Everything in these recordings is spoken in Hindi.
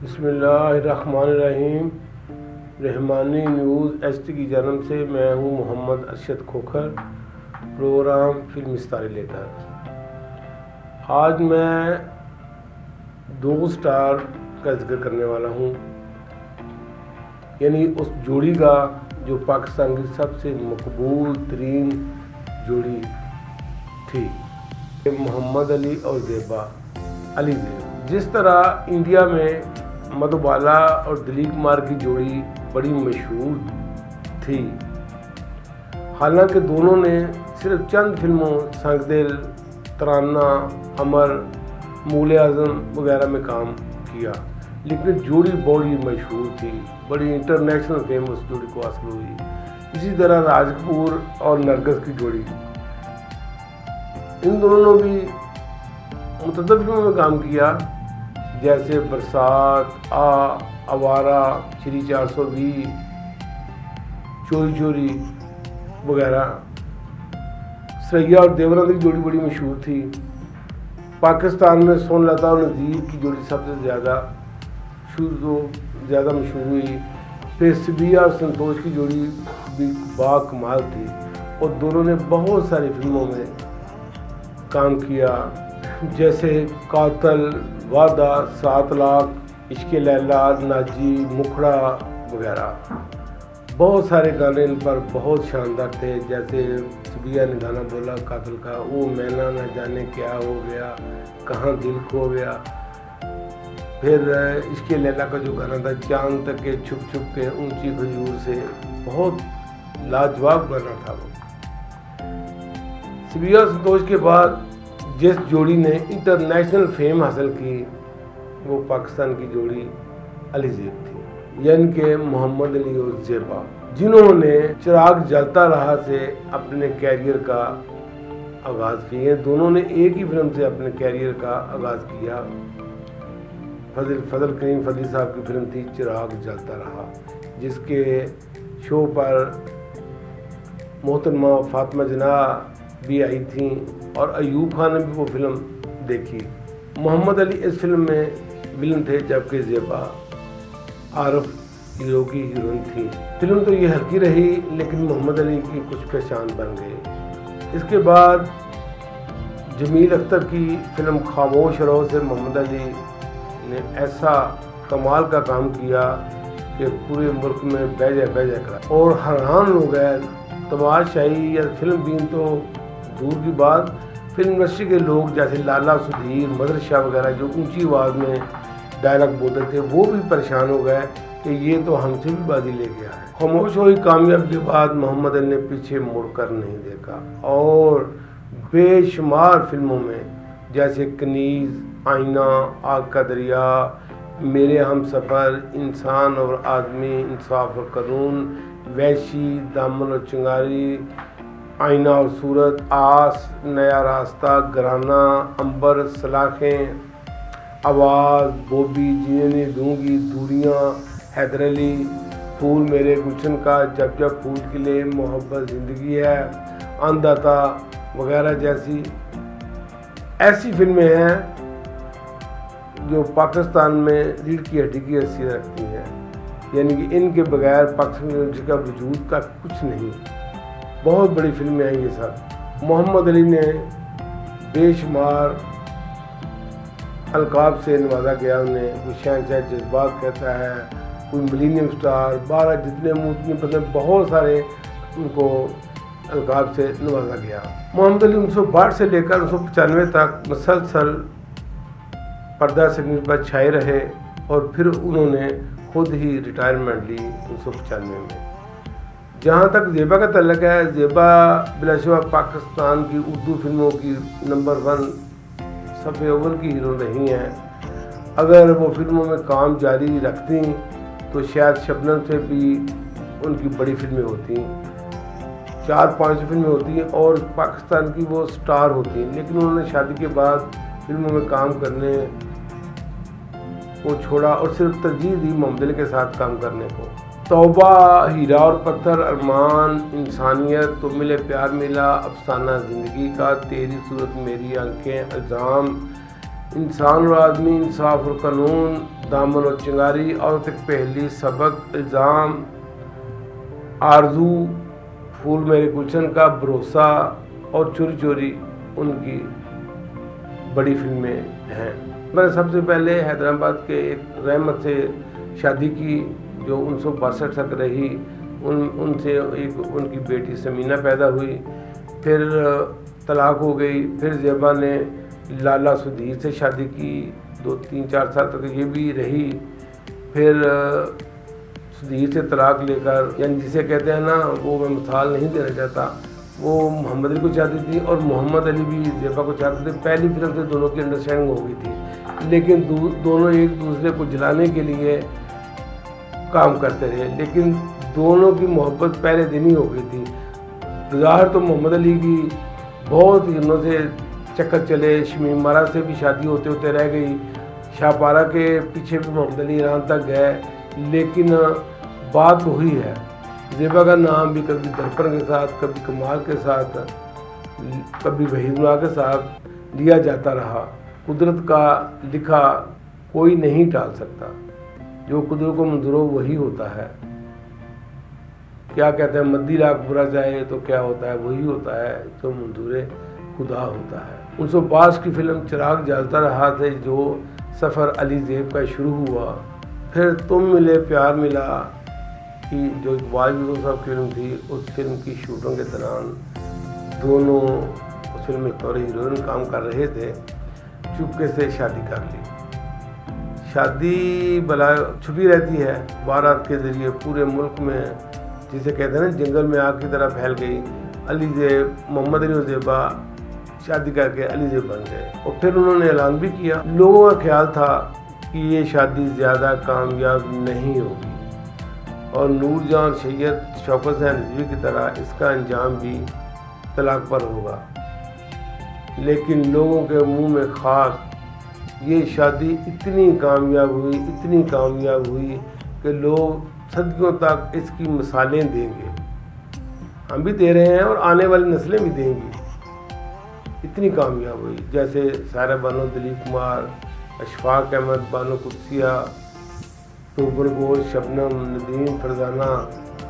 बिस्मिल्लाहिर्रहमानिर्रहीम। रहमानी न्यूज़ एचटी की जानब से मैं हूँ मोहम्मद अरशद खोखर, प्रोग्राम फिल्म सितारे लेकर। आज मैं दो स्टार का जिक्र करने वाला हूँ, यानी उस जोड़ी का जो पाकिस्तान की सबसे मकबूल तरीन जोड़ी थी, मोहम्मद अली और ज़ेबा अली ज़ेब। जिस तरह इंडिया में मधुबाला और दिलीप कुमार की जोड़ी बड़ी मशहूर थी, हालांकि दोनों ने सिर्फ चंद फिल्मों संगदिल, तराना, अमर, मूल आज़म वगैरह में काम किया, लेकिन जोड़ी बड़ी मशहूर थी, बड़ी इंटरनेशनल फेम उस जोड़ी को हासिल हुई। इसी तरह राज कपूर और नरगिस की जोड़ी, इन दोनों ने भी मुतअद्दिद फिल्मों में काम किया, जैसे बरसात, आवारा, श्री 420, चोरी चोरी वगैरह। सरैया और देवरा की जोड़ी बड़ी मशहूर थी। पाकिस्तान में सोनलता और नज़ीर की जोड़ी सबसे ज़्यादा मशहूर हुई। फिर सिबिया और संतोष की जोड़ी भी बाकमाल थी और दोनों ने बहुत सारी फिल्मों में काम किया, जैसे कातल, वादा, 7 लाख, इश्क़ लैला, नाजी, मुखड़ा वगैरह। बहुत सारे गाने इन पर बहुत शानदार थे, जैसे सिबिया ने गाना बोला कातल का, वो मैना न जाने क्या हो गया, कहाँ दिल खो गया। फिर इश्क़ लैला का जो गाना था, चांद तक के छुप छुप के ऊंची खजूर से, बहुत लाजवाब गाना था वो। सिबिया संतोष के बाद जिस जोड़ी ने इंटरनेशनल फेम हासिल की, वो पाकिस्तान की जोड़ी अली ज़ेब थी, यानी कि मोहम्मद अली और ज़ेबा, जिन्होंने चिराग जलता रहा से अपने कैरियर का आगाज़ किया। दोनों ने एक ही फिल्म से अपने कैरियर का आगाज़ किया। फजल करीम फजली साहब की फिल्म थी चिराग जलता रहा, जिसके शो पर मोहतरमा फातिमा जना भी आई थी और अयूब खान ने भी वो फिल्म देखी। मोहम्मद अली इस फिल्म में विलन थे, जबकि ज़ेबा आरफ हीरो की हीरोइन थी। फिल्म तो ये हल्की रही, लेकिन मोहम्मद अली की कुछ पहचान बन गई। इसके बाद जमील अख्तर की फिल्म खामोश रहो से मोहम्मद अली ने ऐसा कमाल का काम किया कि पूरे मुल्क में बेजा करा और हैरान हो गए। तमाशाई या फिल्म बीन तो दूर की बात, फिल्म इंडस्ट्री के लोग जैसे लाला सुधीर, मदर शाह वगैरह जो ऊंची आवाज़ में डायलॉग बोलते थे, वो भी परेशान हो गए कि ये तो हमसे भी बाजी ले गया है। खामोश हुई कामयाबी के बाद मोहम्मद अली ने पीछे मुड़कर नहीं देखा और बेशुमार फिल्मों में जैसे कनीज़, आईना, आग का दरिया, मेरे हम सफ़र, इंसान और आदमी, इंसाफ और कानून, वैशी, दामन और चिंगारी, आईना और सूरत, आस, नया रास्ता, घराना, अंबर, सलाखें, आवाज़, बॉबी, जीने नहीं दूंगी, दूरियां, हैदर अली, फूल मेरे गुलशन का, जब जब फूल खिले, मोहब्बत ज़िंदगी है, अंधाता वगैरह जैसी ऐसी फिल्में हैं जो पाकिस्तान में रीढ़ की हड्डी की हैसियत रखती हैं, यानी कि इनके बगैर पाकिस्तान का वजूद का कुछ नहीं। बहुत बड़ी फिल्में हैं ये सब। मोहम्मद अली ने बेशुमार अलकाब से नवाजा गया उन्हें। कोई शहंशाह जज्बात कहता है, कोई मिलीनियम स्टार, 12 जितने मुँह उतने पसंद, बहुत सारे उनको अलकाब से नवाजा गया। मोहम्मद अली 1962 से लेकर 1995 तक मुसलसल पर्दा स्क्रीन पर छाए रहे और फिर उन्होंने खुद ही रिटायरमेंट ली 1995 में। जहाँ तक ज़ेबा का तल्लुक़ है, ज़ेबा बिलाशुबा पाकिस्तान की उर्दू फिल्मों की नंबर 1 सफ़े अव्वल की हीरो रही हैं। अगर वो फिल्मों में काम जारी रखती तो शायद शबनम से भी उनकी बड़ी फिल्में होती, 4-5 फिल्में होती हैं और पाकिस्तान की वो स्टार होती, लेकिन उन्होंने शादी के बाद फिल्मों में काम करने को छोड़ा और सिर्फ तरजीह दी मोहम्मद अली के साथ काम करने को। तौबा, हीरा और पत्थर, अरमान, इंसानियत, तो मिले प्यार मिला, अफसाना ज़िंदगी का, तेरी सूरत मेरी आंखें, इल्ज़ाम, इंसान और आदमी, इंसाफ और कानून, दामन और चिंगारी, औरत एक पहली, सबक, इल्ज़ाम, आरजू, फूल मेरे गुलशन का, भरोसा और चोरी चोरी उनकी बड़ी फिल्में हैं। मैंने सबसे पहले हैदराबाद के एक रहमत से शादी की जो 1962 तक रही। उनसे एक उनकी बेटी समीना पैदा हुई, फिर तलाक हो गई। फिर ज़ेबा ने लाला सुधीर से शादी की, 2-3-4 साल तक ये भी रही। फिर सुधीर से तलाक लेकर, यानी जिसे कहते हैं ना, वो मैं मिसाल नहीं देना चाहता, वो मोहम्मद अली को चाहती थी और मोहम्मद अली भी ज़ेबा को चाहते थे। पहली फिल्म से दोनों की अंडरस्टैंडिंग हो गई थी, लेकिन दोनों एक दूसरे को जलाने के लिए काम करते रहे। लेकिन दोनों की मोहब्बत पहले दिन ही हो गई थी। ज़ाहिर तो मोहम्मद अली की बहुत हीरों से चक्कर चले, शमीम मारा से भी शादी होते होते रह गई, शाहपारा के पीछे भी मोहम्मद अली ईरान तक गए, लेकिन बात वही है। ज़ेबा का नाम भी कभी दर्पण के साथ, कभी कमाल के साथ, कभी वहीदुल्लाह के साथ लिया जाता रहा। कुदरत का लिखा कोई नहीं टाल सकता, जो कुदरत को मंजूर हो वही होता है। क्या कहते हैं, मद्दी लाख बुरा जाए तो क्या होता है, वही होता है जो मंजूर खुदा होता है। 1952 की फिल्म चिराग जलता रहा थे, जो सफ़र अली ज़ेब का शुरू हुआ। फिर तुम मिले प्यार मिला की जो इकबाल यूसुफ साहब की फिल्म थी, उस फिल्म की शूटिंग के दौरान दोनों उस फिल्म में तौर हीरोइन काम कर रहे थे, चुपके से शादी कर ली। शादी भला छुपी रहती है, बारात के ज़रिए पूरे मुल्क में, जिसे कहते हैं ना जंगल में आग की तरह फैल गई। अली ज़ेब, मोहम्मद अली और ज़ेबा शादी करके अली ज़ेब बन गए और फिर उन्होंने ऐलान भी किया। लोगों का ख्याल था कि ये शादी ज़्यादा कामयाब नहीं होगी और नूरजहां सैयद शौकत हुसैन रिजवी की तरह इसका अंजाम भी तलाक पर होगा। लेकिन लोगों के मुंह में खाक, ये शादी इतनी कामयाब हुई, इतनी कामयाब हुई कि लोग सदियों तक इसकी मिसालें देंगे। हम भी दे रहे हैं और आने वाली नस्लें भी देंगी। इतनी कामयाब हुई, जैसे सारा बानो, दिलीप कुमार, अशफाक अहमद, बानो कुदसिया, तोबन गोल, शबनम, नदीम, फरजाना,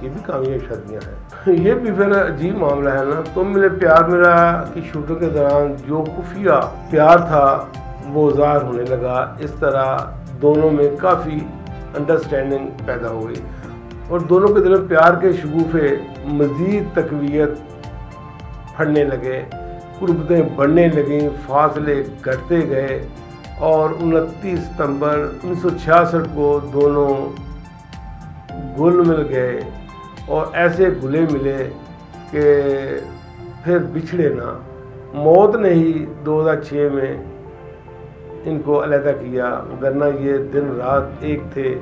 ये भी कामयाब शादियाँ हैं। ये भी फिर अजीब मामला है ना। तुम मिले प्यार मिला की शूटिंग के दौरान जो खुफिया प्यार था वो ज़ाहिर होने लगा। इस तरह दोनों में काफ़ी अंडरस्टैंडिंग पैदा हो गई और दोनों के दिल में प्यार के शगुफे मज़ीद तकवीयत फड़ने लगे, कुर्बतें बढ़ने लगीं, फासले घटते गए और 29 सितंबर 1966 को दोनों घुल मिल गए और ऐसे घुले मिले कि फिर बिछड़े ना। मौत ने ही 2006 में इनको अलहदा किया, वरना ये दिन रात एक थे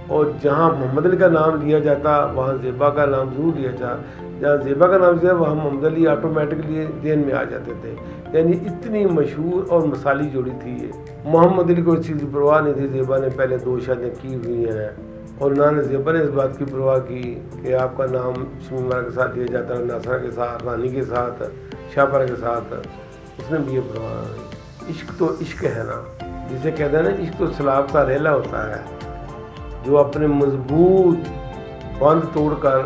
और जहाँ मोहम्मद अली का नाम लिया जाता वहाँ ज़ेबा का नाम ज़रूर लिया जाता। जहाँ ज़ेबा का नाम लिया वहाँ मोहम्मद अली ऑटोमेटिकली जेन में आ जाते थे। यानी इतनी मशहूर और मिसाली जोड़ी थी ये। मोहम्मद अली को इस चीज़ की परवाह नहीं थी। ज़ेबा ने पहले 2 शादियाँ की हुई हैं और उन्होंने ज़ेबा ने इस बात की परवाह की कि आपका नाम शमीम मारा के साथ लिया जाता है, नासरा के साथ, रानी के साथ, शाहपारा के साथ। उसने भी ये परवाह नहीं। इश्क तो इश्क है ना, जिसे कहते हैं ना, इश्क तो सलाब का रेला होता है जो अपने मजबूत बंद तोड़कर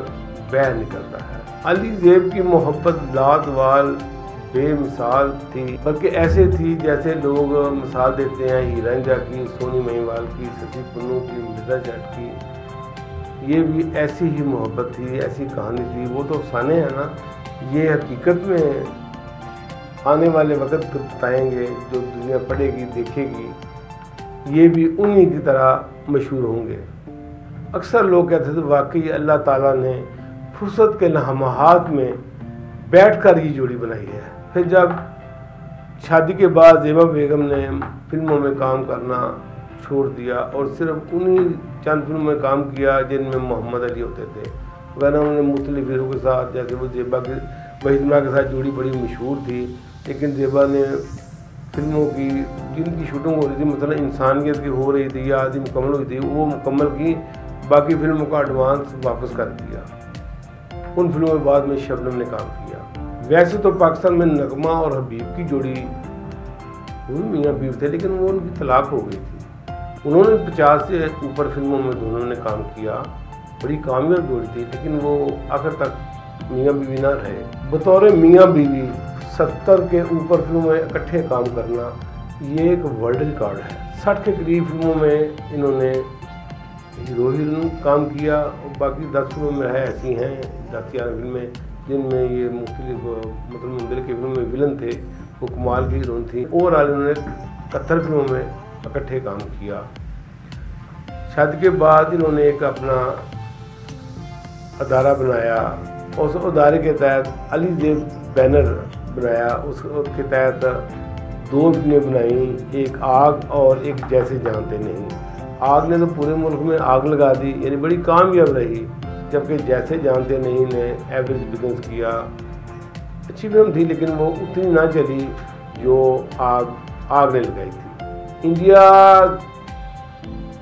बह निकलता है। अली ज़ेब की मोहब्बत लातवाल बेमिसाल थी, बल्कि ऐसे थी जैसे लोग मिसाल देते हैं हीरा इंजा की, सोनी महिवाल की, शशि पुन्नू की, मृदा जट की। ये भी ऐसी ही मोहब्बत थी, ऐसी कहानी थी। वो तो अफसाने हैं ना, ये हकीकत में आने वाले वक्त बताएंगे, जो दुनिया पढ़ेगी देखेगी, ये भी उन्हीं की तरह मशहूर होंगे। अक्सर लोग कहते थे वाकई अल्लाह ताला ने फुर्सत के लम्हात में बैठकर ये जोड़ी बनाई है। फिर जब शादी के बाद ज़ेबा बेगम ने फिल्मों में काम करना छोड़ दिया और सिर्फ उन्हीं चंद फिल्मों में काम किया जिनमें मोहम्मद अली होते थे, वरना उन्होंने मुख्तलिफ हीरों के साथ, जैसे वो ज़ेबा के वहीदुल्लाह के साथ जोड़ी बड़ी मशहूर थी। लेकिन ज़ेबा ने फिल्मों की जिनकी शूटिंग हो रही थी, मतलब इंसानियत की हो रही थी या आदि मुकम्मल हुई थी, वो मुकम्मल की, बाकी फिल्मों का एडवांस वापस कर दिया। उन फिल्मों में बाद में शबनम ने काम किया। वैसे तो पाकिस्तान में नगमा और हबीब की जोड़ी वो मियाँ बीवी थे, लेकिन वो उनकी तलाक हो गई थी। उन्होंने 50 से ऊपर फिल्मों में दोनों ने काम किया, बड़ी कामयाब जोड़ी थी, लेकिन वो आखिर तक मियाँ बीवी ना रहे। बतौर मियाँ बीवी 70 के ऊपर फिल्मों में इकट्ठे काम करना ये एक वर्ल्ड रिकॉर्ड है। 60 के करीब फिल्मों में इन्होंने हीरो हीरोइन काम किया और बाकी 10 फिल्मों में है ऐसी हैं 10-11 फिल्में जिनमें ये मुख्तलिफ मतलब मंदिर की फिल्मों में विलन थे, वो कमाल की हीरोइन थी। ओवरऑल इन्होंने 71 फिल्मों में इकट्ठे काम किया। शादी के बाद इन्होंने एक अपना अदारा बनाया, उस अदारे के तहत अली ज़ेब बैनर बनाया। उसके तहत 2 फिल्में बनाई, एक आग और एक जैसे जानते नहीं। आग ने तो पूरे मुल्क में आग लगा दी, यानी बड़ी कामयाब रही, जबकि जैसे जानते नहीं ने एवरेज बिजनेस किया। अच्छी फिल्म थी, लेकिन वो उतनी ना चली जो आग ने लगाई थी। इंडिया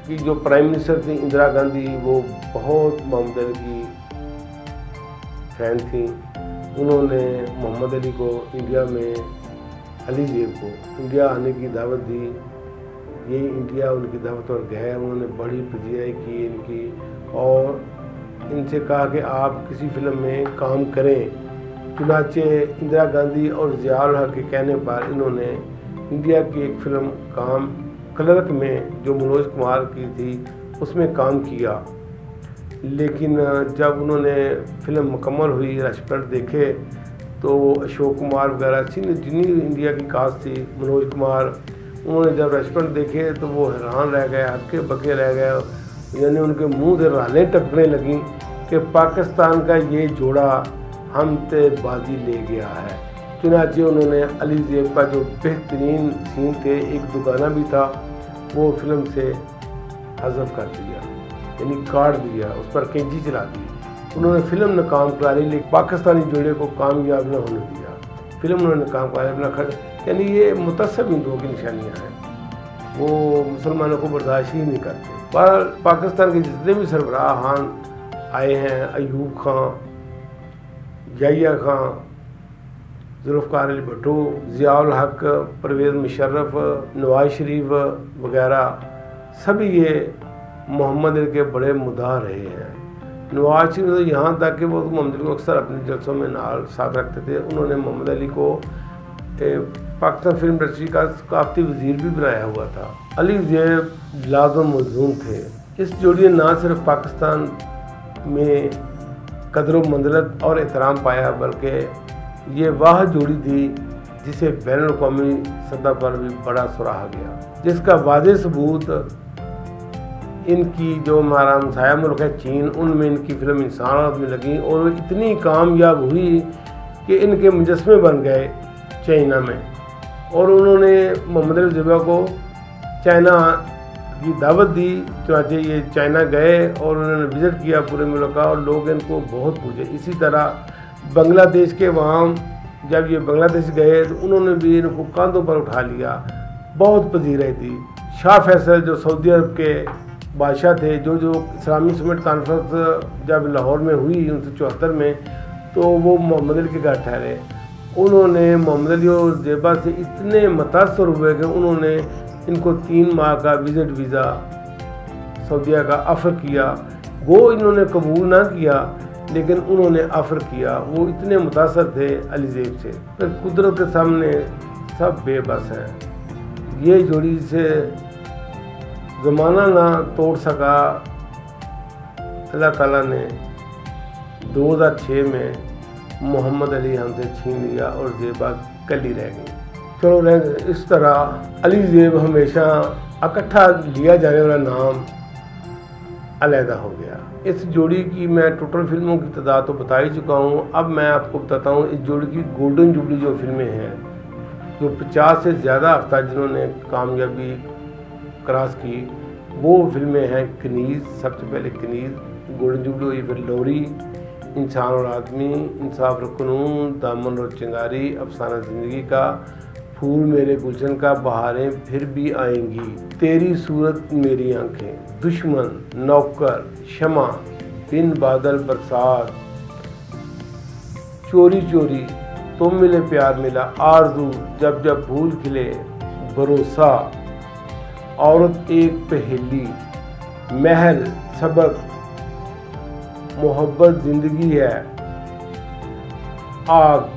की जो प्राइम मिनिस्टर थी इंदिरा गांधी, वो बहुत मोहम्मद अली की फैन थी। उन्होंने मोहम्मद अली को इंडिया में, अली ज़ेब को इंडिया आने की दावत दी। ये इंडिया उनकी दावत पर गए, उन्होंने बड़ी पजीराई की इनकी और इनसे कहा कि आप किसी फिल्म में काम करें। चुनाचे इंदिरा गांधी और ज़िया-उल हक के कहने पर इन्होंने इंडिया की एक फिल्म काम क्लर्क में, जो मनोज कुमार की थी, उसमें काम किया। लेकिन जब उन्होंने फिल्म मुकम्मल हुई, रेस्टोरेंट देखे, तो अशोक कुमार वगैरह जितनी इंडिया की कास्ट थी, मनोज कुमार, उन्होंने जब रेस्टोरेंट देखे तो वो हैरान रह गए, हक्के बके रह गए, यानी उनके मुंह से रालें टपकने लगीं कि पाकिस्तान का ये जोड़ा हम ते बाजी ले गया है। चुनाचे उन्होंने अली ज़ेब का जो बेहतरीन सीन थे, एक दुगाना भी था, वो फिल्म से हज़फ कर दिया, यानी काट दिया, उस पर कैंची चला दी। उन्होंने फिल्म नाकाम करा ली, लेकिन पाकिस्तानी जोड़े को कामयाब न होने दिया। फिल्म उन्होंने काम कराया अपना खर्च, यानी ये मुतअस्सिब हिंदुओं की निशानियाँ हैं, वो मुसलमानों को बर्दाश्त ही नहीं करते। पर पाकिस्तान के जितने भी सरबराहान आए हैं, अयूब खां, याहिया खां, जुल्फ़िकार अली भुट्टो, ज़िया-उल हक, परवेज़ मुशर्रफ, नवाज शरीफ वगैरह, सभी ये मोहम्मद अली के बड़े मुदाह रहे हैं। नवाज शरीफ तो यहाँ तक कि वो मोहम्मद अली को अक्सर अपने जलसों में नाल साथ रखते थे। उन्होंने मोहम्मद अली को पाकिस्तान फिल्म इंडस्ट्री का सकाफती वज़ीर भी बनाया हुआ था। अली ज़ेब लाज़िम मज़लूम थे। इस जोड़ी ने ना सिर्फ पाकिस्तान में कदर मंज़िलत और एहतराम पाया, बल्कि ये वह जोड़ी थी जिसे बैनुल-अक़वामी सतह पर भी बड़ा सराहा गया, जिसका वाज़ेह सबूत इनकी जो हमारा हमसाया मुल्क है चीन, उनमें इनकी फिल्म इंसान में लगी और वो इतनी कामयाब हुई कि इनके मुजस्मे बन गए चाइना में। और उन्होंने मोहम्मद अली ज़ेबा को चाइना की दावत दी, चुनाचे ये चाइना गए और उन्होंने विज़िट किया पूरे मुल्क का, और लोग इनको बहुत पूछे। इसी तरह बांग्लादेश के वहाँ जब ये बांग्लादेश गए तो उन्होंने भी इनको कांधों पर उठा लिया, बहुत पजीराई थी। शाह फैसल जो सऊदी अरब के बादशाह थे, जो इस्लामी समिट कॉन्फ्रेंस जब लाहौर में हुई 1974 में, तो वो मोहम्मद अली के घर ठहरे। उन्होंने मोहम्मद अली और ज़ेबा से इतने मुतासर हुए कि उन्होंने इनको 3 माह का विज़िट वीज़ा सऊदीया का ऑफ़र किया। वो इन्होंने कबूल ना किया, लेकिन उन्होंने ऑफ़र किया। वो इतने मुतासर थे अली ज़ेब से। फिर कुदरत के सामने सब बेबस हैं। ये जोड़ी से ज़माना ना तोड़ सका, अल्लाह ताला ने 2006 में मोहम्मद अली हमसे छीन लिया और ज़ेबा कली रह गई। चलो इस तरह अली ज़ेब हमेशा इकट्ठा लिया जाने वाला नाम अलहदा हो गया। इस जोड़ी की मैं टोटल फिल्मों की तादाद तो बता ही चुका हूँ। अब मैं आपको बताता हूँ इस जोड़ी की गोल्डन जुबली जो फिल्में हैं, जो 50 से ज़्यादा हफ्ता जिन्होंने कामयाबी क्रॉस की, वो फिल्में हैं कनीज़, सबसे पहले कनीज़ गोल्डन जुबली हुई, फिर लोरी, इंसान और आदमी, इंसाफ और कानून, दामन और चिंगारी, अफसाना ज़िंदगी का, फूल मेरे गुलशन का, बहारें फिर भी आएंगी, तेरी सूरत मेरी आंखें, दुश्मन, नौकर, शमा, बिन बादल बरसात, चोरी चोरी, तुम मिले प्यार मिला, आरज़ू, जब जब भूल खिले, भरोसा, औरत एक पहेली, महल, सबक, मोहब्बत जिंदगी है, आग,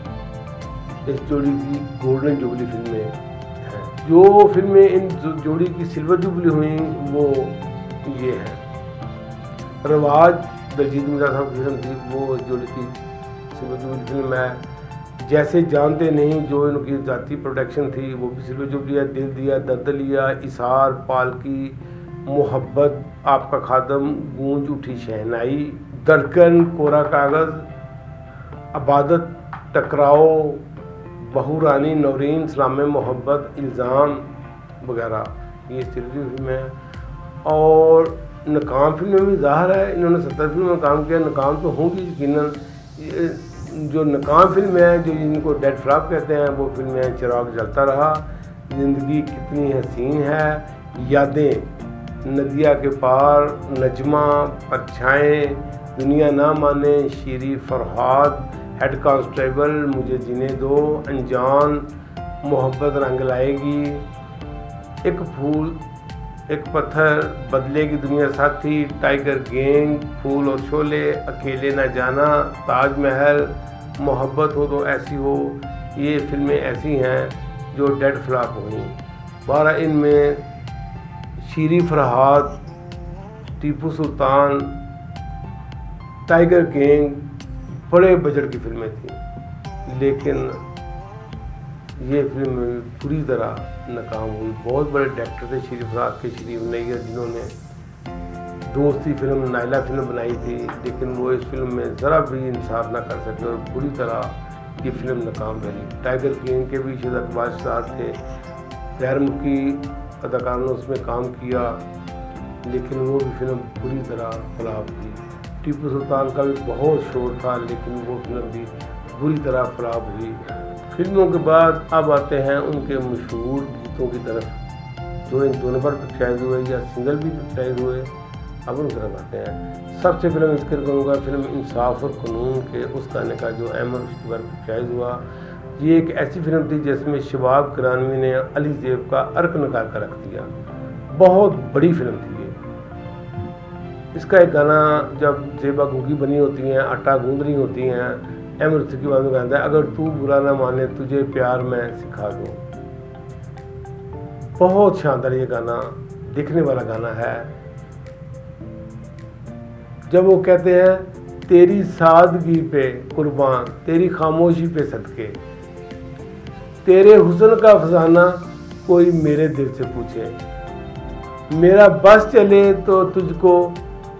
इस जोड़ी की गोल्डन जुबली फिल्में हैं। जो फिल्में इन जोड़ी की सिल्वर जुबली हुई वो ये है। रवाज दलजीत मिर्जा साहब की फिल्म थी, वो जोड़ी की सिल्वर जुबली फिल्म है। जैसे जानते नहीं, जो इनकी जाती प्रोटेक्शन थी वो भी सिल्वर जुबली है। दिल दिया दर्द लिया, इसार, पालकी, मोहब्बत, आपका खादम, गूंज उठी शहनाई, धड़कन, कोरा कागज, अबादत, टकराओ, बहू रानी, नौरीन, सलाम मोहब्बत, इल्ज़ाम वगैरह ये सिल्वर फिल्में हैं। और नाकाम फिल्में भी ज़ाहिर है इन्होंने 70 फिल्मों में काम किया, नाकाम तो होंगी यकीनन। जो नाकाम फिल्में हैं, जो इनको डेड फ्लॉप कहते हैं, वो फिल्में हैं चिराग जलता रहा, ज़िंदगी कितनी हसीन है, यादें, नदिया के पार, नजमा, परछाएं, दुनिया ना माने, शीरी फरहाद, हेड कांस्टेबल, मुझे जीने दो, अनजान, मोहब्बत रंग लाएगी, एक फूल एक पत्थर, बदलेगी दुनिया साथी, टाइगर गैंग, फूल और शोले, अकेले ना जाना, ताजमहल, मोहब्बत हो तो ऐसी हो, ये फिल्में ऐसी हैं जो डेड फ्लॉप हुई। 12 इनमें शीरी फरहाद, टीपू सुल्तान, टाइगर गैंग बड़े बजट की फिल्में थी, लेकिन ये फिल्म पूरी तरह नाकाम हुई। बहुत बड़े डायरेक्टर थे श्री फरहाद के, श्री नैयर, जिन्होंने दोस्ती फिल्म, नायला फिल्म बनाई थी, लेकिन वो इस फिल्म में ज़रा भी इंसाफ ना कर सके और पूरी तरह ये फिल्म नाकाम रही। टाइगर किंग के भी शायद अकबार साथ थे, गैर मुल्की अदाकारों ने उसमें काम किया, लेकिन वो भी फिल्म पूरी तरह फ्लॉप हुई। टीपू सुल्तान का भी बहुत शोर था, लेकिन वो फिल्म भी बुरी तरह फ्लॉप हुई। फिल्मों के बाद अब आते हैं उनके मशहूर गीतों की तरफ, जो इन दोनों पर पिक्चराइज हुए या सिंगल भी पिक्चराइज हुए। अब उन तरफ आते हैं। सबसे पहले जिक्र करूँगा फिल्म इंसाफ और कानून के उस गाने का जो अहमद रुश्दी पर पिक्चराइज हुआ। ये एक ऐसी फिल्म थी जिसमें शबाब किरानवी ने अली ज़ेब का अर्क निकाल कर रख दिया। बहुत बड़ी फिल्म थी ये। इसका एक गाना जब ज़ेबा घूंगी बनी होती हैं, आटा गूंद रही होती हैं, अहमद रुश्दी की बात में कहता है, अगर तू बुरा ना माने तुझे प्यार मैं सिखा दूँ। बहुत शानदार ये गाना, दिखने वाला गाना है। जब वो कहते हैं तेरी सादगी पे कुर्बान, तेरी खामोशी पे सदके, तेरे हुस्न का फसाना कोई मेरे दिल से पूछे, मेरा बस चले तो तुझको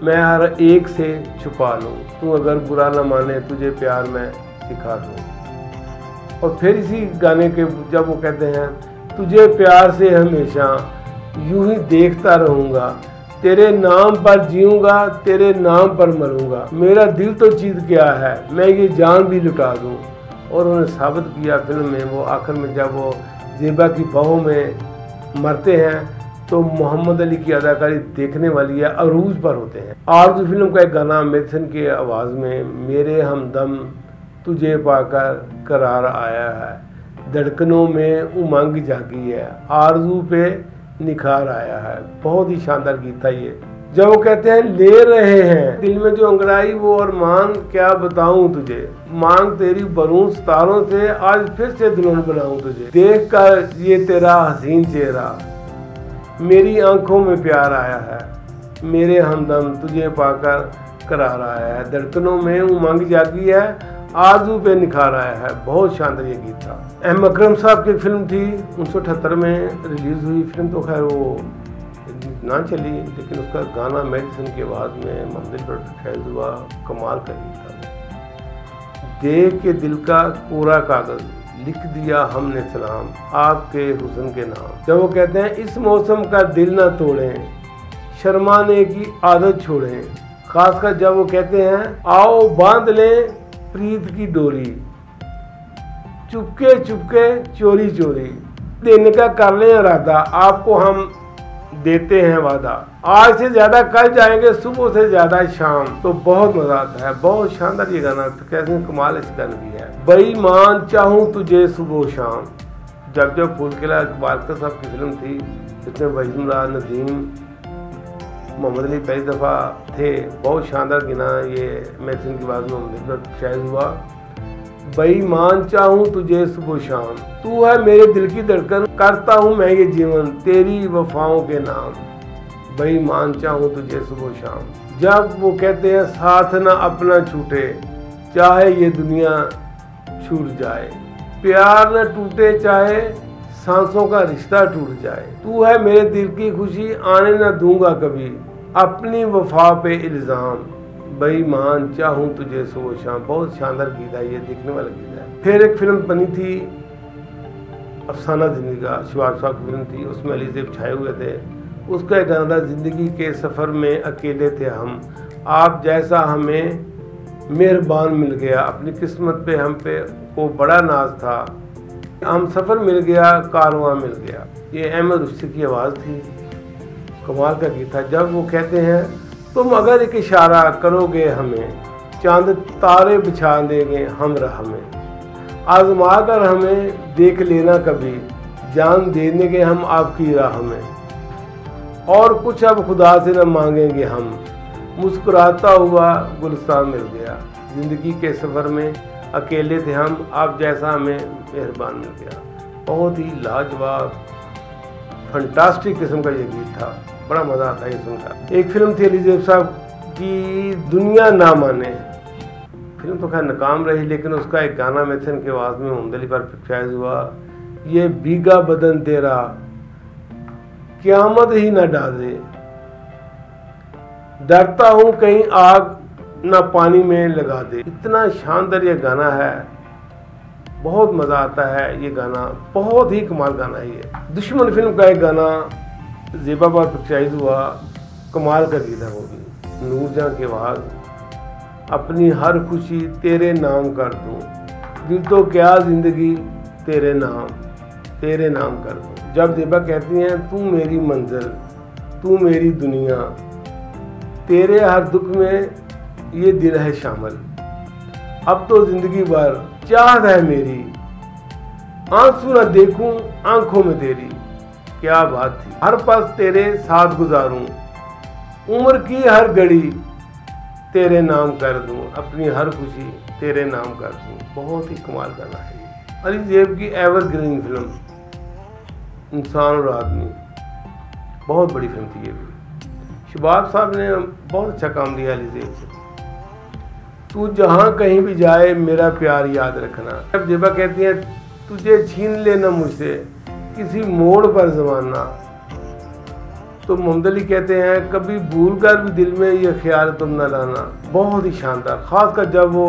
मैं हर एक से छुपा लूँ, तू अगर बुरा ना माने तुझे प्यार मैं सिखा दूँ। और फिर इसी गाने के जब वो कहते हैं तुझे प्यार से हमेशा यूं ही देखता रहूँगा, तेरे नाम पर जीऊँगा, तेरे नाम पर मरूँगा, मेरा दिल तो जीत गया है, मैं ये जान भी लुटा दूँ। और उन्होंने साबित किया फिल्म में। वो आखिर में जब वो ज़ेबा की बाहों में मरते हैं तो मोहम्मद अली की अदाकारी देखने वाली है, अरूज पर होते हैं। आरज़ू फिल्म का एक गाना मेथन के आवाज़ में, मेरे हमदम तुझे पाकर करार आया है, धड़कनों में उमंग जागी है, आरज़ू पे निखार आया है। बहुत ही शानदार गीत था ये। जब वो कहते हैं ले रहे हैं दिल में जो अंगड़ाई वो और मान क्या बताऊं तुझे, मांग तेरी बनूं सितारों से, आज फिर से दुल्हन बनाऊं तुझे, देख कर ये तेरा हसीन चेहरा, मेरी आंखों में प्यार आया है, मेरे हमदम तुझे पाकर करार आया है, धड़कनों में उमंग जागी है, आरज़ू पे निखार आया है। बहुत शानदार ये गीत था। अहमद अकरम साहब की फिल्म थी, 1978 में रिलीज़ हुई फिल्म, तो खैर वो ना चली, लेकिन उसका गाना मेडिसिन के बाद में मंदिर पर पिक्चराइज हुआ, कमाल का गीत था। देख के दिल का कोरा कागज लिख दिया हमने सलाम आपके हुस्न के नाम। जब वो कहते हैं इस मौसम का दिल ना तोड़ें, शर्माने की आदत छोड़ें, खासकर जब वो कहते हैं आओ बांध लें प्रीत की डोरी, चुपके चुपके चोरी चोरी, देने का कर लें इरादा, आपको हम देते हैं वादा, आज से ज्यादा कल जाएंगे, सुबह से ज्यादा शाम। तो बहुत मजा आता है, बहुत शानदार ये गाना, तो कैसे कमाल इस गाने की है। बेईमान चाहूं तुझे सुबह शाम, जब जब फूल खिला वारकर साहब की फिल्म थी, जिसमें वहीद मुराद, नदीम, मोहम्मद अली पहली दफ़ा थे। बहुत शानदार गिना ये महसिन की आवाज़ में शायद हुआ। बेईमान चाहूँ तुझे सुबह शाम, तू है मेरे दिल की धड़कन, करता हूँ मैं ये जीवन तेरी वफाओं के नाम। बेईमान चाहूँ तुझे सुबह शाम। जब वो कहते हैं साथ ना अपना छूटे, चाहे ये दुनिया छूट जाए, प्यार न टूटे चाहे सांसों का रिश्ता टूट जाए, तू है मेरे दिल की खुशी, आने न दूंगा कभी अपनी वफा पे इल्ज़ाम। बेईमान चाहूँ तुझे सुबह शाम। बहुत शानदार गीत है ये, देखने वाला गीत है। फिर एक फिल्म बनी थी अफसाना ज़िंदगी का, शिवाज साहब की फिल्म थी, उसमें अली ज़ेब छाए हुए थे। उसका एक गाना था, ज़िंदगी के सफ़र में अकेले थे हम, आप जैसा हमें मेहरबान मिल गया, अपनी किस्मत पे हम पे वो बड़ा नाज था, हम सफ़र मिल गया, कारवां मिल गया। ये अहमद रुश्ती की आवाज़ थी, कमाल का गीत था। जब वो कहते हैं तुम अगर एक इशारा करोगे हमें, चांद तारे बिछा देंगे हम राह में, आजमा कर हमें देख लेना कभी, जान दे देंगे हम आपकी राह में, और कुछ अब खुदा से न मांगेंगे हम, मुस्कुराता हुआ गुलस्तान मिल गया। ज़िंदगी के सफ़र में अकेले थे हम, आप जैसा हमें मेहरबान मिल गया। बहुत ही लाजवाब फंटास्टिक किस्म का ये गीत था, बड़ा मज़ा आता है ये सुनकर। एक फिल्म थी अली ज़ेब साहब की, दुनिया ना माने। फिल्म तो खैर नाकाम रही, लेकिन उसका एक गाना महसिन की आवाज़ में मोहम्मद अली पर पिक्चराइज हुआ, ये भीगा बदन तेरा क़यामत ही न डाले, डरता हूँ कहीं आग ना पानी में लगा दे। इतना शानदार ये गाना है, बहुत मज़ा आता है ये गाना, बहुत ही कमाल गाना है ये। दुश्मन फिल्म का एक गाना ज़ेबा पर पिक्चराइज हुआ, कमाल का गीत है वो भी, नूरजहां की आवाज़। अपनी हर खुशी तेरे नाम कर दूँ, दिल तो क्या ज़िंदगी तेरे नाम कर दूँ। जब ज़ेबा कहती हैं तू मेरी मंजिल, तू मेरी दुनिया, तेरे हर दुख में ये दिल है शामिल, अब तो ज़िंदगी भर चाहत है मेरी, आंसू न देखूं आंखों में तेरी। क्या बात थी। हर पल तेरे साथ गुजारूं, उम्र की हर घड़ी तेरे नाम कर दूं, अपनी हर खुशी तेरे नाम कर दूं। बहुत ही कमाल गाना है ये। अली ज़ेब की एवरग्रीन फिल्म इंसान और आदमी, बहुत बड़ी फिल्म थी ये भी। शबाब साहब ने बहुत अच्छा काम दिया अली ज़ेब से। तू जहाँ कहीं भी जाए मेरा प्यार याद रखना। जब ज़ेबा कहती है तुझे छीन लेना मुझसे किसी मोड़ पर ज़माना, तो मोहम्मद अली कहते हैं कभी भूल कर भी दिल में ये ख्याल तुम न लाना। बहुत ही शानदार, खासकर जब वो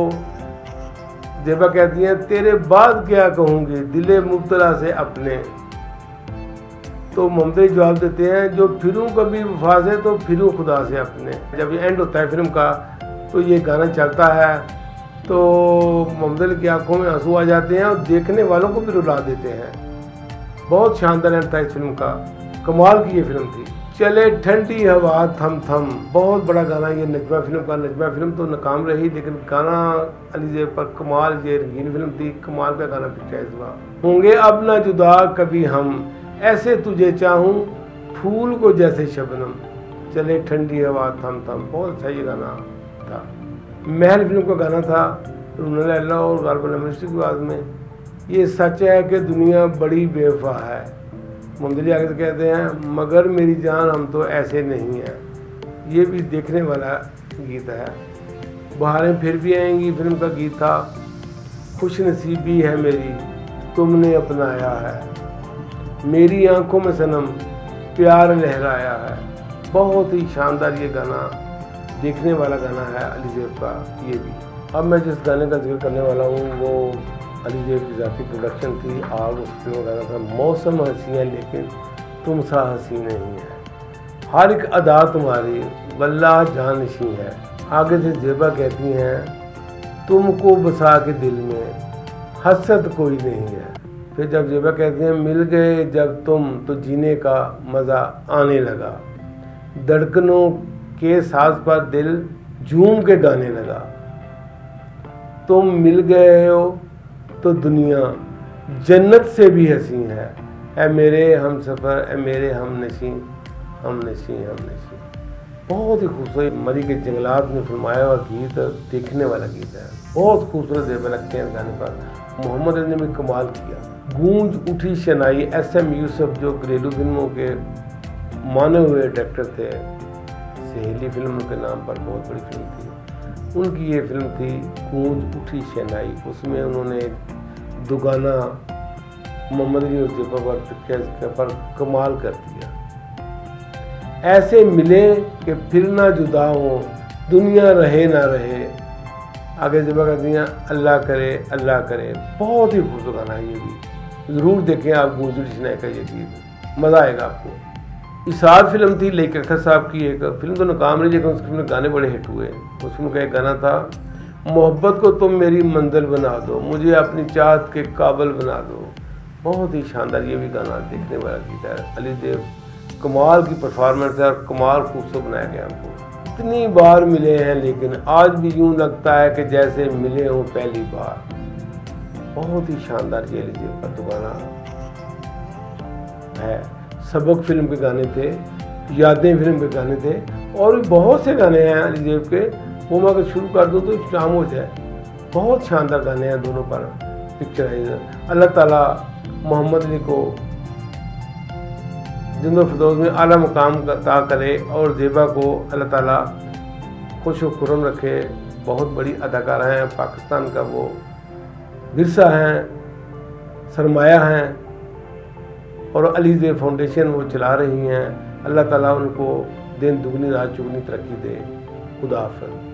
ज़ेबा कहती हैं तेरे बाद क्या कहूँगी दिले मुब्तला से अपने, तो मोहम्मद अली जवाब देते हैं जो फिरूँ कभी वफा से तो फिरूँ खुदा से अपने। जब ये एंड होता है फिल्म का तो ये गाना चलता है, तो मोहम्मद अली की आंखों में आंसू आ जाते हैं और देखने वालों को भी रुला देते हैं। बहुत शानदार एंड था इस फिल्म का, कमाल की ये फिल्म थी। चले ठंडी हवा थम थम, बहुत बड़ा गाना ये नजमा फिल्म का। नजमा फिल्म तो नाकाम रही, लेकिन गाना अली ज़ेब पर कमाल, ये रंगीन फिल्म थी, कमाल का गाना पिक्चराइज हुआ। होंगे अब ना जुदा कभी हम, ऐसे तुझे चाहूँ फूल को जैसे शबनम, चले ठंडी हवा थम थम, बहुत अच्छा ये गाना था। महल फिल्म का गाना था रूना लैला और गालिब अमृतसर की आवाज़ में, ये सच है कि दुनिया बड़ी बेवफा है। मोहम्मद अली आगे से कहते हैं मगर मेरी जान हम तो ऐसे नहीं हैं। ये भी देखने वाला गीत है। बहारें फिर भी आएंगी फिल्म का गीत था। खुश नसीबी है मेरी तुमने अपनाया है, मेरी आंखों में सनम प्यार लहराया है। बहुत ही शानदार ये गाना, देखने वाला गाना है अली ज़ेब का ये भी। अब मैं जिस गाने का जिक्र करने वाला हूँ वो अली ज़ेब की ज़ाती प्रोडक्शन थी आग। उस फिल्म का गाना था मौसम हंसी है लेकिन तुम सा हंसी नहीं है, हर एक अदा तुम्हारी वल्लाह जानशी है। आगे से ज़ेबा कहती हैं तुमको बसा के दिल में हसरत कोई नहीं है। फिर जब ज़ेबा कहती हैं मिल गए जब तुम तो जीने का मज़ा आने लगा, धड़कनों के साज पर दिल झूम के गाने लगा। तुम मिल गए हो तो दुनिया जन्नत से भी हसी है, ए मेरे हम सफ़र, ए मेरे हम नशी, हम नशी, हम नशी। बहुत ही खूबसूरत मरी के जंगलात में फिल्माया हुआ गीत, देखने वाला गीत है, बहुत खूबसूरत जेब लगते हैं गाने पर। मोहम्मद अली ने भी कमाल किया। गूंज उठी शनाई, SM यूसुफ जो घरेलू फिल्मों के माने हुए डायरेक्टर थे, सहेली फिल्म के नाम पर बहुत बड़ी फिल्म थी, उनकी ये फिल्म थी गूंज उठी शनाई। उसमें उन्होंने दुगाना मोहम्मद अली और जेबा पर कमाल कर दिया। ऐसे मिले कि फिर ना जुदा हो, दुनिया रहे ना रहे, आगे जेबा कर दिया अल्लाह करे अल्लाह करे। बहुत ही खूबसूरत गाना है ये भी, ज़रूर देखें आप गूंज उठी शनाई का ये गीत, मज़ा आएगा आपको। इसाद फिल्म थी लेक अख्तर साहब की, एक फिल्म तो नाकाम रही लेकिन उस फिल्म में गाने बड़े हिट हुए। उस फिल्म का एक गाना था, मोहब्बत को तुम मेरी मंजिल बना दो, मुझे अपनी चाहत के काबिल बना दो। बहुत ही शानदार ये भी गाना देखने वाला गीत है। अली देव कमाल की परफॉर्मेंस है और कमाल खूबसूरत बनाया गया हमको। इतनी बार मिले हैं लेकिन आज भी यूँ लगता है कि जैसे मिले हों पहली बार। बहुत ही शानदार ये अली देव का तो गाना है। सबक फिल्म के गाने थे, यादें फिल्म के गाने थे, और भी बहुत से गाने हैं अली देव के। वो मैं अगर शुरू कर दूँ तो शाम हो जाए। बहुत शानदार गाने हैं दोनों पर पिक्चराइज। अल्लाह ताला मोहम्मद अली को जिंदो फिरदौस में आला मुकाम अता करे और जेबा को अल्लाह ताला खुश व खुर्रम रखे। बहुत बड़ी अदाकारा हैं, पाकिस्तान का वो विरसा हैं, सरमाया हैं, और अली देव फाउंडेशन वो चला रही हैं। अल्लाह ताला उनको दिन दुगनी रात चुगनी तरक्की दे। खुदा हाफ़िज़।